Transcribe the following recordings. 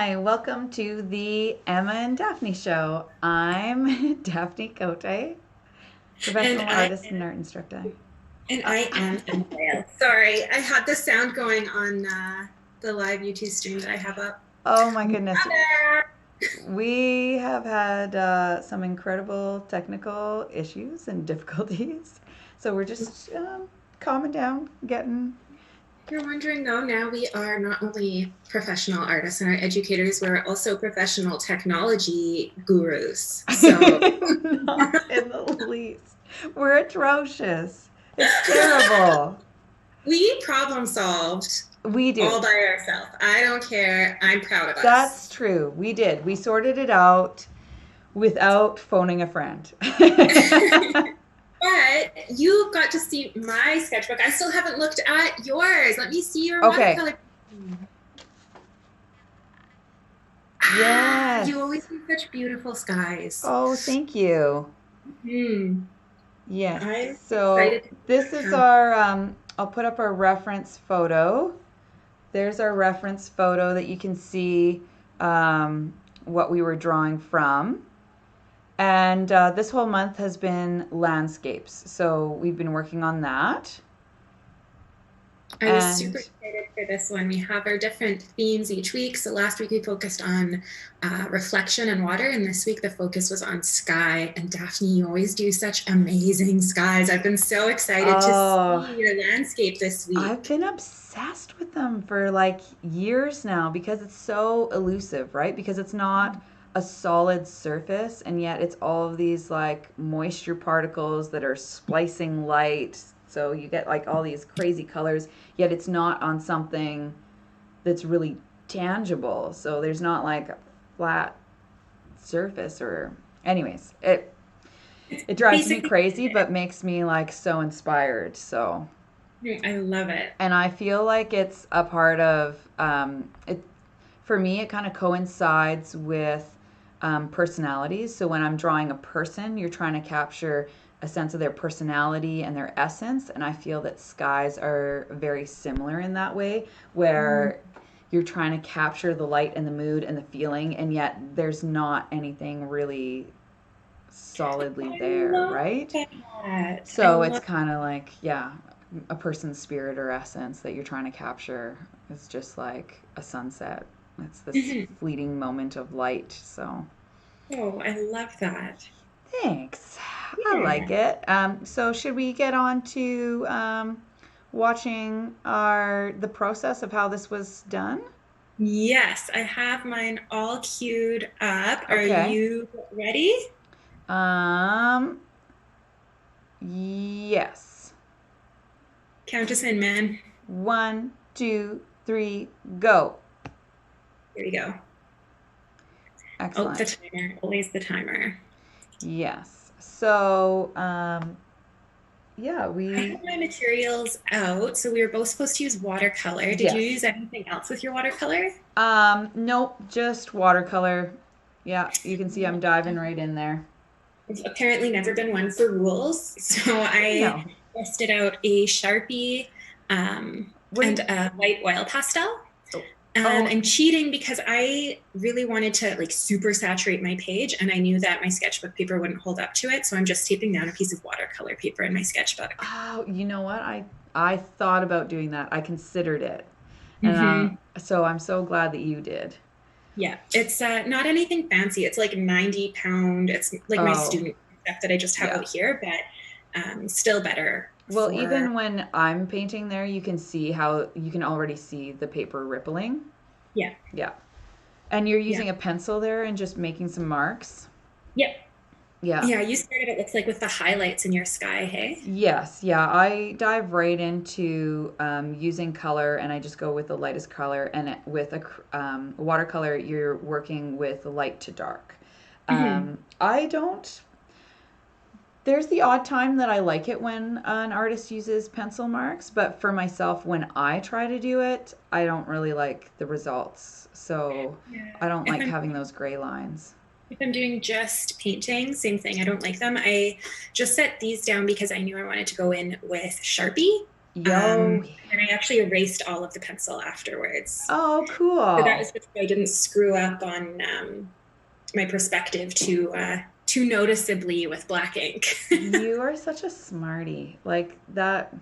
Hi, welcome to the Emma and Daphne Show. I'm Daphne Cote, And professional I artist and art instructor. and Uh, I am Emma Daphne. Sorry, I had the sound going on the live YouTube stream that I have up. oh my goodness, Mother! we have had some incredible technical issues and difficulties. So we're just calming down, getting. You're wondering though, now we are not only professional artists and art educators, we're also professional technology gurus. So Not in the least. We're atrocious. It's terrible. we problem solved We all do. by ourselves. I don't care. I'm proud of That's us. true. We did. We sorted it out without phoning a friend. But you got to see my sketchbook. I still haven't looked at yours. Let me see your Okay. watercolor. You always Yes. do such beautiful skies. Oh, thank you. Hmm. Yes. I'm So excited to this is have. our, I'll put up our reference photo. There's our reference photo that you can see what we were drawing from. And this whole month has been landscapes. So we've been working on that. I was super And excited for this one. We have our different themes each week. So last week we focused on reflection and water, and this week the focus was on sky. And Daphne, you always do such amazing skies. I've been so excited to oh, see your landscape this I've week. been obsessed with them for like years now because it's so elusive, right? Because it's not a solid surface and yet it's all of these like moisture particles that are splicing light. So you get like all these crazy colors, yet it's not on something that's really tangible. So there's not like a flat surface or anyways, it drives me Basically, crazy but makes me like so inspired. So I love it. and I feel like it's a part of it. For me, it kind of coincides with personalities. So when I'm drawing a person, you're trying to capture a sense of their personality and their essence, and I feel that skies are very similar in that way, Mm. where you're trying to capture the light and the mood and the feeling, and yet there's not anything really solidly I there, love right? that. I So it's love. kind of like, yeah, a person's spirit or essence that you're trying to capture is just like a sunset. It's this Mhm. fleeting moment of light. So Oh, I love that. thanks. I like Yeah. it. So should we get on to watching the process of how this was done? Yes, I have mine all queued up. Are Okay. you ready? Um, yes. Count us in, man. One, two, three, go. Here we go. Oh, the Excellent. timer. Always the timer. Yes. So, yeah, I have we my materials out. So we were both supposed to use watercolor. Did you use yes. anything else with your watercolor? Nope, just watercolor. Yeah, you can see I'm diving right in there. I've apparently never been one for rules. So I No. tested out a Sharpie What do and you a white oil pastel. oh, And oh, I'm cheating because I really wanted to like super saturate my page and I knew that my sketchbook paper wouldn't hold up to it. So I'm just taping down a piece of watercolor paper in my sketchbook. oh, you know what? I thought about doing that. I considered it. And Hmm. so I'm so glad that you did. Yeah, it's not anything fancy. It's like 90 pound. It's like my Oh, student stuff that I just have yeah. out here, but still better Well, for, even when I'm painting there, you can see how you can already see the paper rippling. yeah, Yeah. And you're yeah, using a pencil there and just making some marks. yeah. Yeah. Yeah, you started, it looks like, with the highlights in your sky, hey? Yes, yeah, I dive right into using color, and I just go with the lightest color. And with watercolor, you're working with light to dark. Hmm. I don't. There's the odd time that I like it when an artist uses pencil marks, but for myself, when I try to do it, I don't really like the results. So Yeah. I don't If like I'm having those gray lines. if I'm doing just painting, same thing. I don't like them. I just set these down because I knew I wanted to go in with Sharpie. Yo. And I actually erased all of the pencil afterwards. Oh, So that cool. was just so I didn't screw up on my perspective too noticeably with black ink. You are such a smarty. Like that.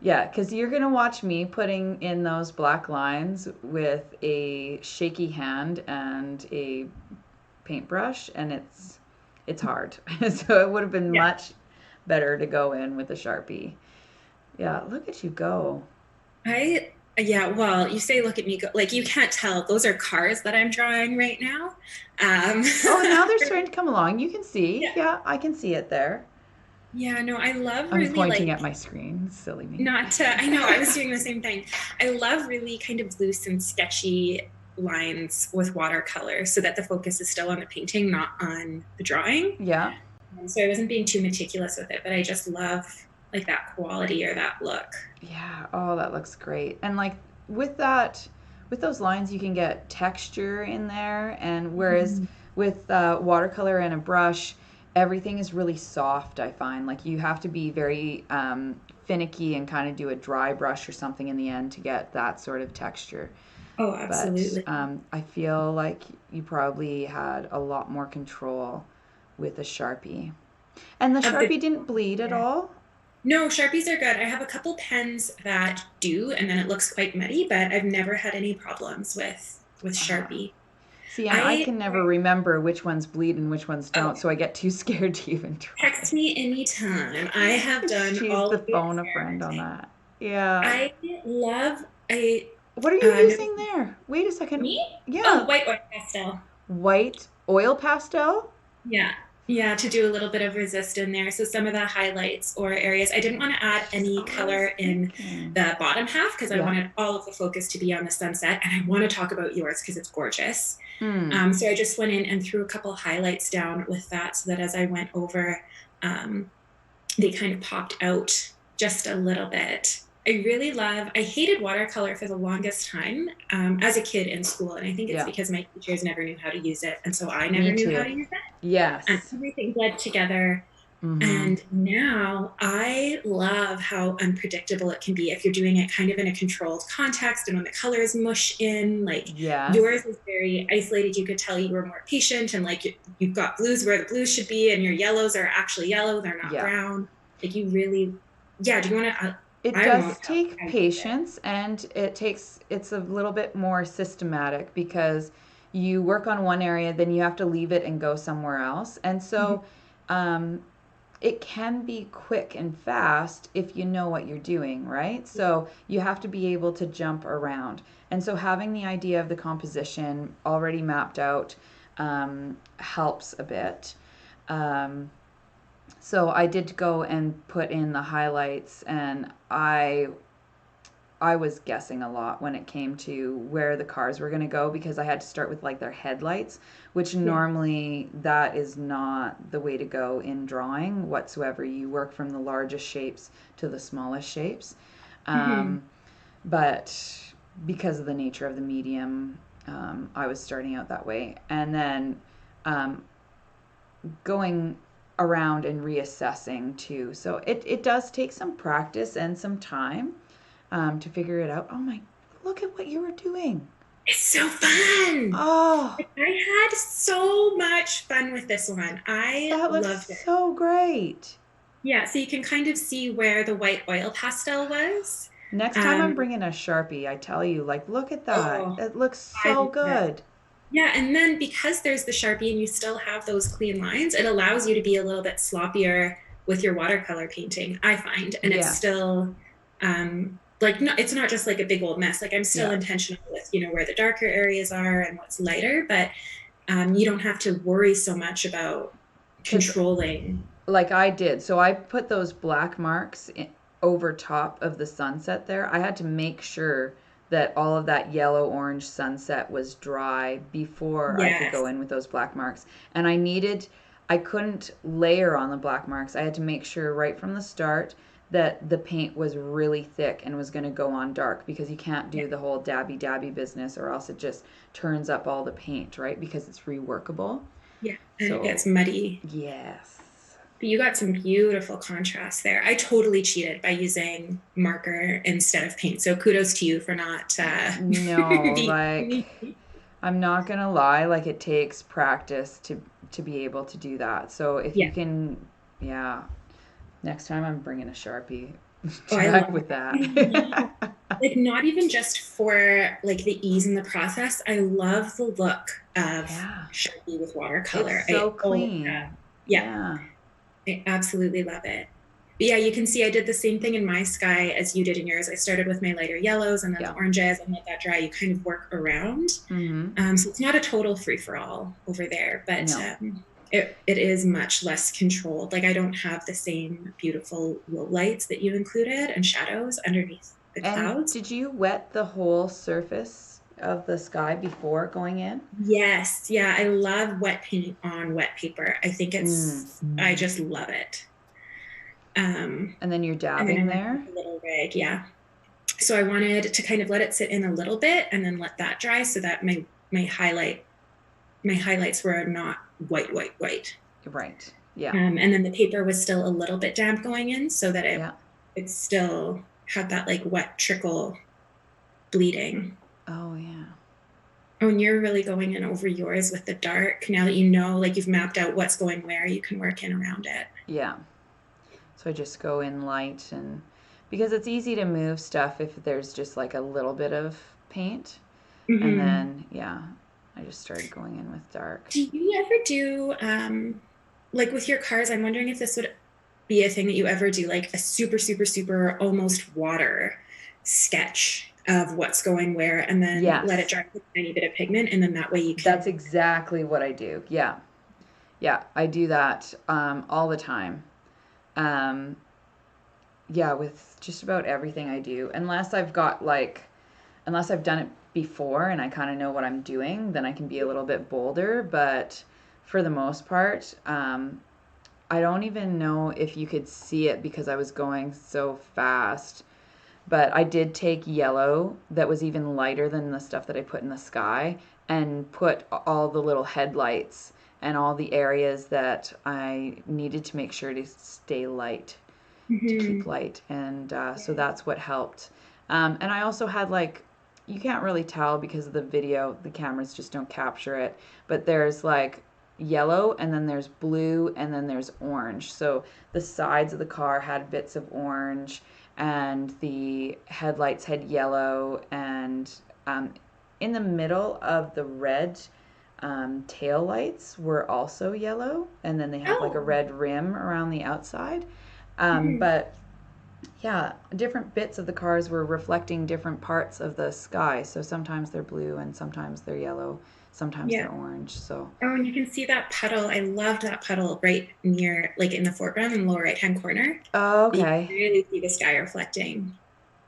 Yeah, because you're going to watch me putting in those black lines with a shaky hand and a paintbrush, and it's hard. So it would have been Yeah. much better to go in with a Sharpie. Yeah, look at you go. Yeah, well, you say look at me go, like you can't tell. Those are cars that I'm drawing right now. Um, Oh, now they're starting to come along. You can see. yeah. Yeah, I can see it there. Yeah, no, I love I'm really pointing like at my screen. Silly me. not to, I know I was doing the same thing. I love really kind of loose and sketchy lines with watercolor so that the focus is still on the painting, not on the drawing. Yeah. So I wasn't being too meticulous with it, but I just love like that quality or that look. Yeah. Oh, that looks great. And like with that, with those lines, you can get texture in there. And whereas Mhm. with watercolor and a brush, everything is really soft, I find. Like you have to be very finicky and kind of do a dry brush or something in the end to get that sort of texture. Oh, But absolutely. I feel like you probably had a lot more control with a Sharpie. And the Of the Sharpie didn't bleed at yeah. all? No, Sharpies are good. I have a couple pens that do, and then it looks quite muddy, but I've never had any problems with Ah. Sharpie. See, and I I can never remember which ones bleed and which ones oh, don't, so I get too scared to even text try. me anytime. I have done She's all the of the phone a friend on experimenting. that. Yeah. I love I What are you noticed using there? Wait a second. me? Oh, Yeah. white oil pastel. White oil pastel? Yeah. Yeah, to do a little bit of resist in there. So some of the highlights or areas, I didn't want to add That's any all I was color in thinking. the bottom half because I Yeah. wanted all of the focus to be on the sunset. And I want to talk about yours because it's gorgeous. Mm. So I just went in and threw a couple highlights down with that so that as I went over, um, they kind of popped out just a little bit. I hated watercolor for the longest time as a kid in school. And I think it's Yeah. because my teachers never knew how to use it. And so I Me never knew how too. to use it. And Yes. everything bled together. Mm-hmm. And now I love how unpredictable it can be if you're doing it kind of in a controlled context and when the colors mush in. Like Yes. yours is very isolated. You could tell you were more patient and like you've got blues where the blues should be, and your yellows are actually yellow, they're not Yeah. brown. Like you really, yeah. Do you want to? It I does want to. take patience, and it's a little bit more systematic because you work on one area, then you have to leave it and go somewhere else. And so um, it can be quick and fast if you know what you're doing, right? So you have to be able to jump around. And so having the idea of the composition already mapped out helps a bit. Um, so I did go and put in the highlights, and I was guessing a lot when it came to where the cars were going to go because I had to start with like their headlights, which Yeah. normally that is not the way to go in drawing whatsoever. You work from the largest shapes to the smallest shapes. Hmm. Um, but because of the nature of the medium, I was starting out that way. And then um, going around and reassessing too. So it does take some practice and some time to figure it out. Oh my, look at what you were doing. It's so fun. Oh, I had so much fun with this one. I that looks loved it. so great. Yeah, so you can kind of see where the white oil pastel was. Next time I'm Um, bringing a Sharpie, I tell you, like, look at that. oh, It looks I so love it. good. Yeah, and then because there's the Sharpie and you still have those clean lines, it allows you to be a little bit sloppier with your watercolor painting, I find. And it's Yeah, still like no, it's not just like a big old mess. Like I'm still yeah. intentional with, where the darker areas are and what's lighter, but you don't have to worry so much about Because controlling. like I did. So I put those black marks over top of the sunset there. I had to make sure that all of that yellow orange sunset was dry before I could go Yes. in with those black marks. And I couldn't layer on the black marks. I had to make sure right from the start that the paint was really thick and was going to go on dark because you can't Yeah. do the whole dabby dabby business or else it just turns up all the paint, right? Because it's reworkable. Yeah. And it So, gets muddy. yes. But you got some beautiful contrast there. I totally cheated by using marker instead of paint. So kudos to you for not No, like being. I'm not gonna lie, like it takes practice to be able to do that. So if you Yeah. can, yeah, next time I'm bringing a Sharpie Oh, to I back love with it. I love, that. like, not even just for like the ease in the process. I love the look of Yeah, Sharpie with it's watercolor. so Oh, clean. yeah, Yeah, I absolutely love it. But yeah, you can see I did the same thing in my sky as you did in yours. I started with my lighter yellows and then the yeah. oranges and let that dry. You kind of work around. Mm-hmm. So it's not a total free for all over there, but No. it is much less controlled. Like I don't have the same beautiful low lights that you included and shadows underneath the And clouds. did you wet the whole surface of the sky before going in? Yes, yeah, I love wet paint on wet paper. I think Mm. I just love it. And then you're And then I dabbing went in there? with a little rig, yeah. So I wanted to kind of let it sit in a little bit and then let that dry so that my highlights were not white, white, white. Right. Yeah. And then the paper was still a little bit damp going in so that Yeah. it still had that like wet trickle bleeding. Oh, yeah. Oh, and you're really going in over yours with the dark. Now that you know, like you've mapped out what's going where, you can work in around it. Yeah. So I just go in light and because it's easy to move stuff if there's just like a little bit of paint. And Mm-hmm. then, yeah, I just started going in with dark. Do you ever do, like with your cars? I'm wondering if this would be a thing that you ever do, like a super, super, super almost water sketch of what's going where, and then let it Yes. dry with a tiny bit of pigment, and then that way you That's can. exactly what I do. Yeah. Yeah. I do that all the time. Um, yeah, with just about everything I do. Unless I've done it before and I kind of know what I'm doing, then I can be a little bit bolder. But for the most part, I don't even know if you could see it because I was going so fast. But I did take yellow that was even lighter than the stuff that I put in the sky and put all the little headlights and all the areas that I needed to make sure to stay light, to keep Mm-hmm. light. And so that's what helped. And I also had like, you can't really tell because of the video, the cameras just don't capture it, but there's like yellow and then there's blue and then there's orange. So the sides of the car had bits of orange and the headlights had yellow and in the middle of the red tail lights were also yellow and then they have like a Oh. red rim around the outside. Mhm. But yeah, different bits of the cars were reflecting different parts of the sky. So sometimes they're blue and sometimes they're yellow, sometimes Yeah. they're orange. So, Oh, and you can see that puddle. I loved that puddle right near, like in the foreground in the lower right-hand corner. oh, You can okay. really see the sky reflecting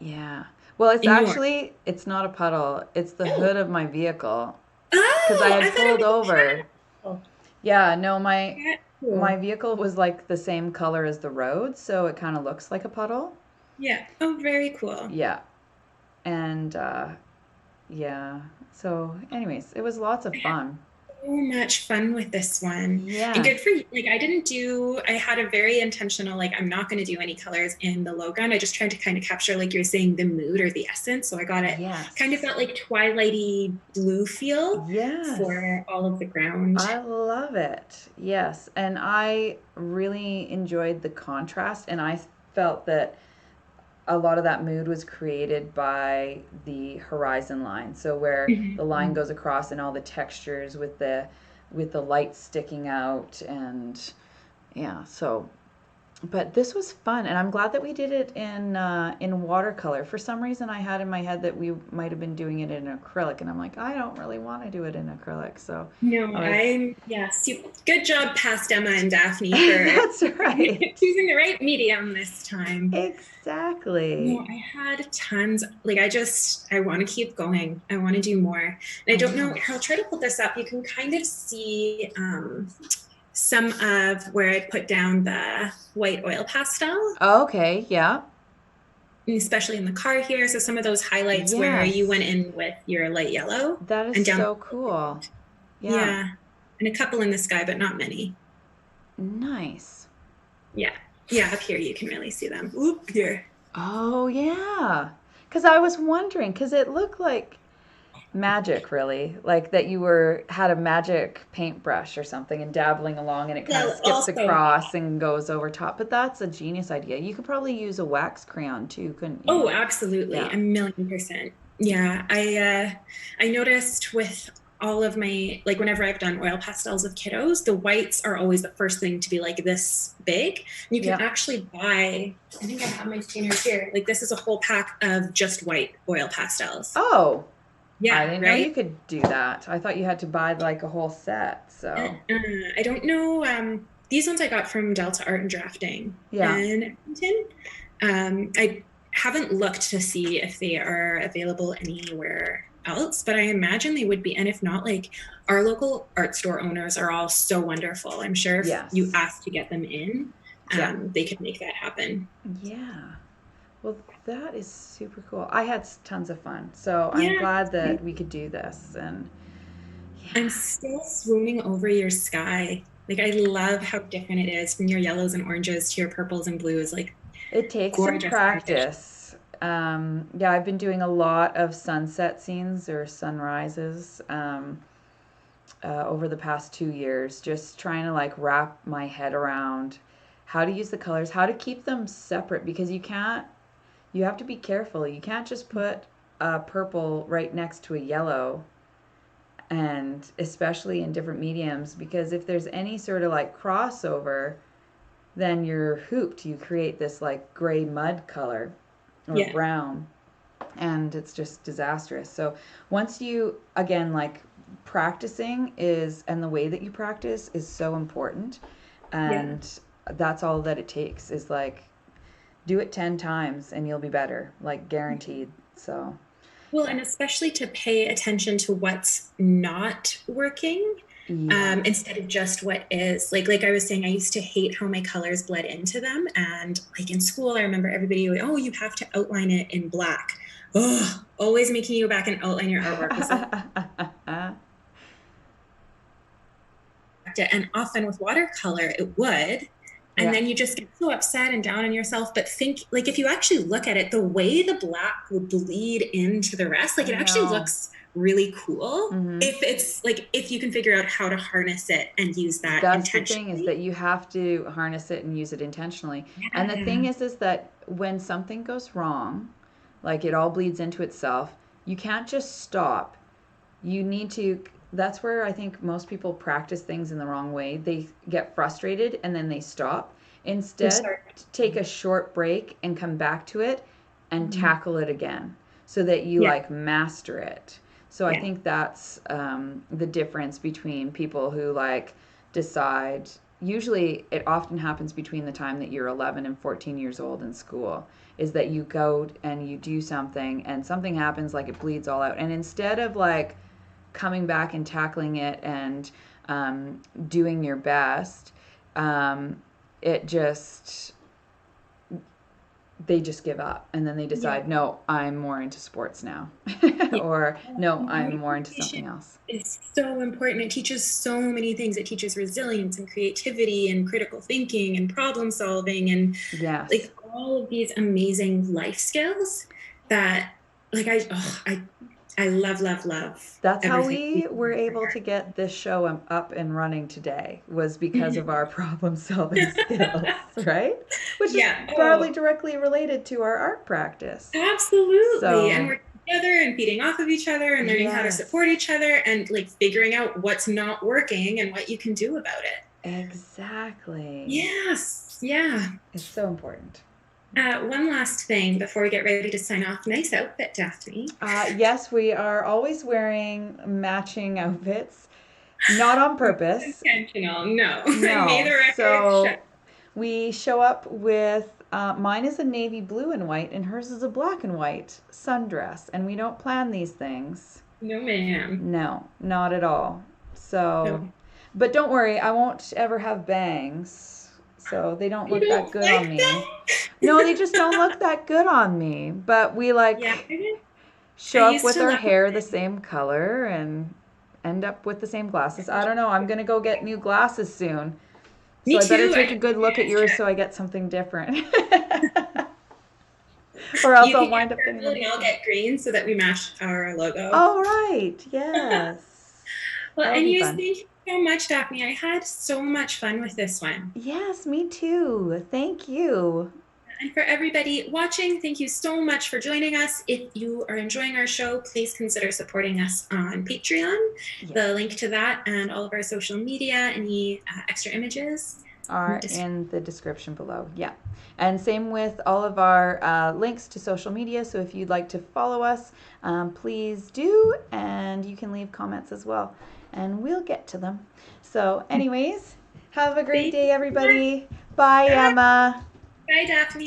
Yeah. Well, in your. it's not a puddle. It's the Oh, hood of my vehicle because I oh, I had thought it pulled was over. a puddle. Yeah, no, That's my cool. vehicle was like the same color as the road, so it kind of looks like a puddle. Yeah. Oh, very cool. Yeah. And yeah. So, anyways, it was lots of fun. So much fun with this one. And Yeah. good for you. Like I had a very intentional, like I'm not going to do any colors in the low ground. I just tried to kind of capture, like you're saying, the mood or the essence. So I got it kind of Yes. that like twilighty blue feel Yes. for all of the ground. I love it. Yes. And I really enjoyed the contrast, and I felt that a lot of that mood was created by the horizon line. So where the line Mhm. goes across and all the textures with the light sticking out and yeah, so but this was fun, and I'm glad that we did it in watercolor. For some reason, I had in my head that we might have been doing it in acrylic, and I'm like, I don't really want to do it in acrylic. So No, I was, yeah, super, good job past Emma and Daphne for that's right, choosing the right medium this time. No, exactly. I had tons. Like I want to keep going. I want to do more. And I I don't know, know. I'll try to pull this up. You can kind of see some of where I put down the white oil pastel, Okay, yeah, especially in the car here. So some of those highlights where you went yes, in with your light yellow that is and down. so cool. Yeah, Yeah. And a couple in the sky, but not many. nice. Yeah. Yeah, up here you can really see them. Oop, here. Oh, yeah. Because I was wondering, because it looked like magic, really. Like that you had a magic paintbrush or something and dabbling along and it kind of Well, skips also, across and goes over top. But that's a genius idea. You could probably use a wax crayon too, couldn't you? oh, absolutely, Yeah. 1,000,000%. Yeah, I noticed with all of my, like whenever I've done oil pastels with kiddos, the whites are always the first thing to be like this big. You can Yeah. actually buy, I think I have my containers here. Like this is a whole pack of just white oil pastels. Oh, I Yeah, didn't know you right? could do that. I thought you had to buy like a whole set. So, I don't know. These ones I got from Delta Art and Drafting yeah. in Edmonton. I haven't looked to see if they are available anywhere else, but I imagine they would be. And if not, like our local art store owners are all so wonderful. I'm sure if you Yes. ask to get them in, Yeah. they could make that happen. Yeah. Well, that is super cool. I had tons of fun. So I'm Yeah. glad that we could do this. And I'm yeah, still swooning over your sky. Like I love how different it is from your yellows and oranges to your purples and blues. Like it takes some gorgeous transition. practice. Yeah, I've been doing a lot of sunset scenes or sunrises over the past 2 years, just trying to like wrap my head around how to use the colors, how to keep them separate because you have to be careful. You can't just put a purple right next to a yellow and especially in different mediums because if there's any sort of like crossover then you're hooped. You create this like gray mud color or Yeah. brown and it's just disastrous. So once you again like practicing is and the way that you practice is so important Yeah. and that's all that it takes is like do it 10 times and you'll be better, like guaranteed. So Well, and especially to pay attention to what's not working, yes. instead of just what is. Like I was saying, I used to hate how my colors bled into them. And like in school, I remember everybody going, "Oh, you have to outline it in black." Oh, always making you go back and outline your artwork was the and often with watercolor, it would. And Yeah. then you just get so upset and down on yourself. But think, like, if you actually look at it, the way the black will bleed into the rest, like, I it actually know. looks really cool Hmm. if it's like, if you can figure out how to harness it and use that That's the thing is intentionally. that you have to harness it and use it intentionally. And the thing Yeah. is that when something goes wrong, like it all bleeds into itself, you can't just stop. You need to that's where I think most people practice things in the wrong way. They get frustrated and then they stop. I'm Instead, sorry. take a short break and come back to it and Mhm. tackle it again so that you Yeah. like master it. So I Yeah. think that's the difference between people who like decide. Usually, it often happens between the time that you're 11 and 14 years old in school. Is that you go and you do something and something happens like it bleeds all out. And instead of like coming back and tackling it and doing your best, it just they just give up and then they Yeah. decide no I'm more into sports now Yeah. or no I'm more into Modification something else. is so important. It teaches so many things. It teaches resilience and creativity and critical thinking and problem solving and Yes, like all of these amazing life skills that like I love, love, love that's how everything. we were able to get this show up and running today was because of our problem solving skills, right? Which is Yeah. probably Oh, directly related to our art practice. absolutely. And So working together and feeding off of each other and learning how to yes, support each other and like figuring out what's not working and what you can do about it. exactly. Yes. Yeah. It's so important. One last thing before we get ready to sign off. Nice outfit, Daphne. Yes, we are always wearing matching outfits, not on purpose. Intentional. No. I made No. the record. So we show up with mine is a navy blue and white, and hers is a black and white sundress. And we don't plan these things. No, ma'am. No, not at all. So, No. but don't worry, I won't ever have bangs. So they don't You look that don't good on like me. No, they that? just don't look that good on me. But we Yeah. like I show up used with to our love hair the same color and end up with the same glasses. I don't know. I'm going to go get new glasses soon. So Me I better too. take a good look at yours so I get something different. Or else You I'll can wind get up getting purple them and I'll different. get green so that we match our logo. Oh, right. Yes. Well, That'll be anyways, fun. thank you so much, Daphne. I had so much fun with this one. Yes, me too. Thank you. And for everybody watching, thank you so much for joining us. If you are enjoying our show, please consider supporting us on Patreon. Yeah. The link to that and all of our social media, any extra images are in the description below. Yeah. And same with all of our links to social media. So if you'd like to follow us, please do. And you can leave comments as well. And we'll get to them. So anyways, have a great day, everybody. Bye, Emma. Bye, Daphne.